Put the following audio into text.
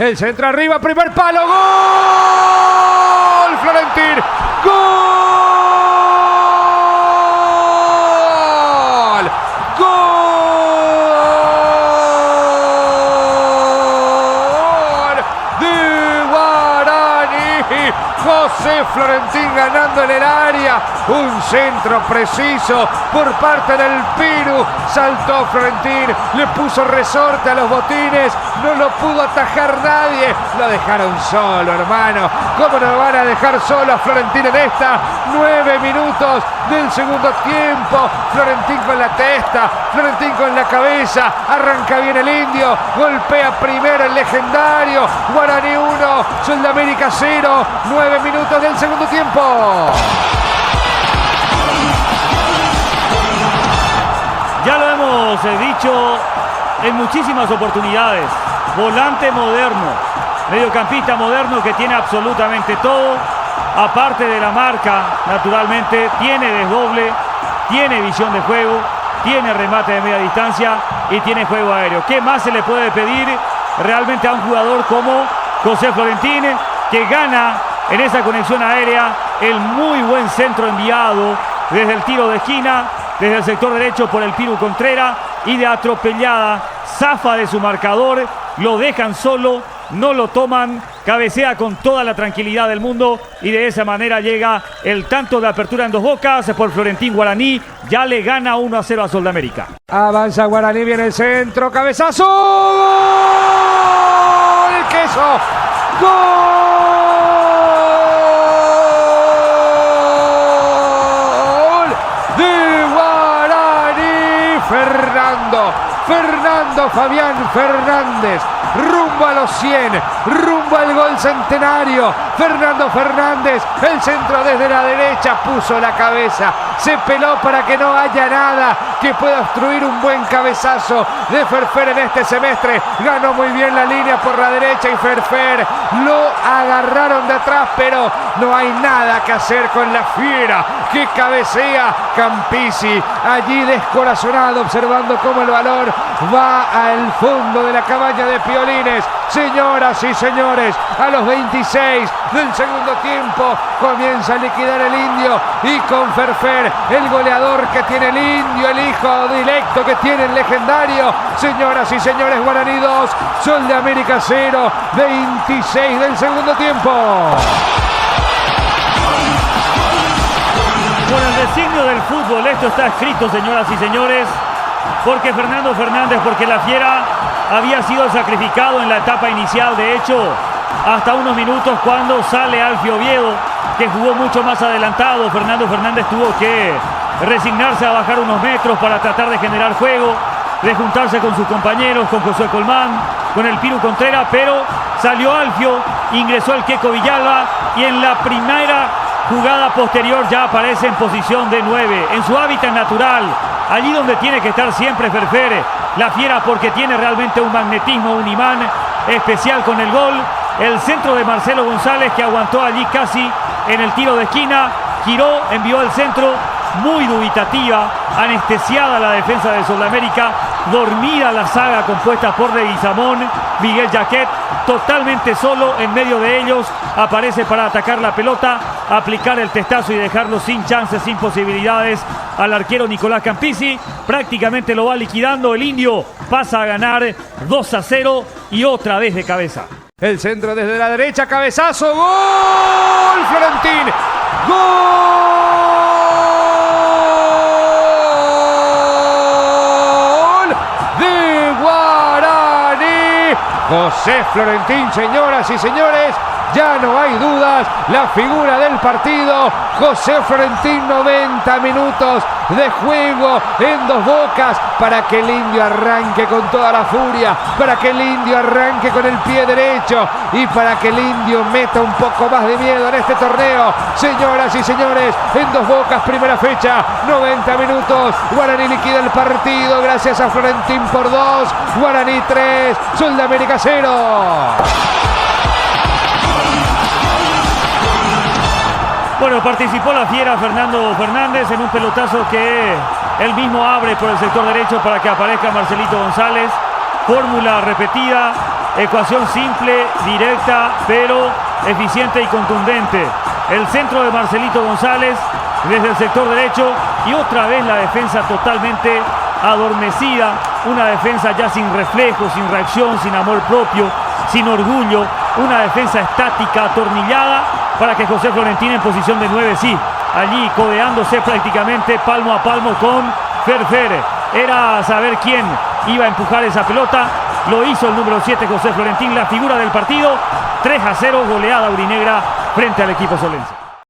El centro arriba, primer palo. ¡Gol! Florentín. ¡Gol! José Florentín ganando en el área, un centro preciso por parte del Piru, saltó Florentín, le puso resorte a los botines, no lo pudo atajar nadie, lo dejaron solo, hermano. ¿Cómo nos van a dejar solo a Florentín en esta? 9 minutos del segundo tiempo, Florentín con la testa, Florentín con la cabeza, arranca bien el indio, golpea primero el legendario, Guaraní 1, Sudamérica 0, 9 minutos del segundo tiempo. Ya lo hemos dicho en muchísimas oportunidades, volante moderno, mediocampista moderno que tiene absolutamente todo, aparte de la marca, naturalmente, tiene desdoble, tiene visión de juego, tiene remate de media distancia y tiene juego aéreo. ¿Qué más se le puede pedir realmente a un jugador como José Florentín, que gana en esa conexión aérea el muy buen centro enviado desde el tiro de esquina, desde el sector derecho por el Piru Contreras, y de atropellada zafa de su marcador, lo dejan solo, no lo toman, cabecea con toda la tranquilidad del mundo y de esa manera llega el tanto de apertura en Dos Bocas por Florentín. Guaraní ya le gana 1-0 a Sudamérica. Avanza Guaraní, viene el centro, cabezazo, ¡gol! ¡El queso! ¡Gol! Fernando Fabián Fernández, rumbo a los 100, rumbo al gol centenario. Fernando Fernández, el centro desde la derecha, puso la cabeza, se peló para que no haya nada que pueda obstruir un buen cabezazo de Ferfer en este semestre. Ganó muy bien la línea por la derecha y Ferfer lo agarraron de atrás, pero no hay nada que hacer con la fiera que cabecea Campisi, allí descorazonado, observando cómo el balón va al fondo de la cabaña de Piolines. Señoras y señores, a los 26 del segundo tiempo comienza a liquidar el indio, y con Ferfer, el goleador que tiene el indio, el hijo directo que tiene el legendario. Señoras y señores, Guaraní 2, Sudamérica 0, 26 del segundo tiempo. Con el designio del fútbol, esto está escrito, señoras y señores, porque Fernando Fernández, porque la fiera había sido sacrificado en la etapa inicial. De hecho, hasta unos minutos cuando sale Alfio Oviedo, que jugó mucho más adelantado, Fernando Fernández tuvo que resignarse a bajar unos metros para tratar de generar juego, de juntarse con sus compañeros, con Josué Colmán, con el Piru Contreras, pero salió Alfio, ingresó el Queco Villalba y en la primera jugada posterior ya aparece en posición de 9, en su hábitat natural, allí donde tiene que estar siempre Ferfer, la fiera, porque tiene realmente un magnetismo, un imán especial con el gol. El centro de Marcelo González, que aguantó allí casi en el tiro de esquina, giró, envió el centro, muy dubitativa, anestesiada la defensa de Sudamérica, dormida la saga compuesta por Leguizamón, Miguel Jaquet, totalmente solo en medio de ellos, aparece para atacar la pelota, aplicar el testazo y dejarlo sin chances, sin posibilidades al arquero Nicolás Campisi. Prácticamente lo va liquidando, el indio pasa a ganar 2-0 y otra vez de cabeza. El centro desde la derecha, cabezazo, ¡gol! Florentín, ¡gol! De Guaraní. José Florentín, señoras y señores, ya no hay dudas, la figura del partido, José Florentín, 90 minutos de juego en Dos Bocas, para que el indio arranque con toda la furia, para que el indio arranque con el pie derecho y para que el indio meta un poco más de miedo en este torneo. Señoras y señores, en Dos Bocas, primera fecha, 90 minutos, Guaraní liquida el partido gracias a Florentín por 2, Guaraní 3, Sudamérica 0. Bueno, participó la fiera Fernando Fernández en un pelotazo que él mismo abre por el sector derecho para que aparezca Marcelito González. Fórmula repetida, Ecuación simple, directa, pero eficiente y contundente. El centro de Marcelito González desde el sector derecho y otra vez la defensa totalmente adormecida. Una defensa ya sin reflejo, sin reacción, sin amor propio, sin orgullo. Una defensa estática, atornillada para que José Florentín en posición de 9, sí, allí codeándose prácticamente palmo a palmo con Ferfer. Era saber quién iba a empujar esa pelota. Lo hizo el número 7, José Florentín, la figura del partido. 3-0, goleada aurinegra frente al equipo solense.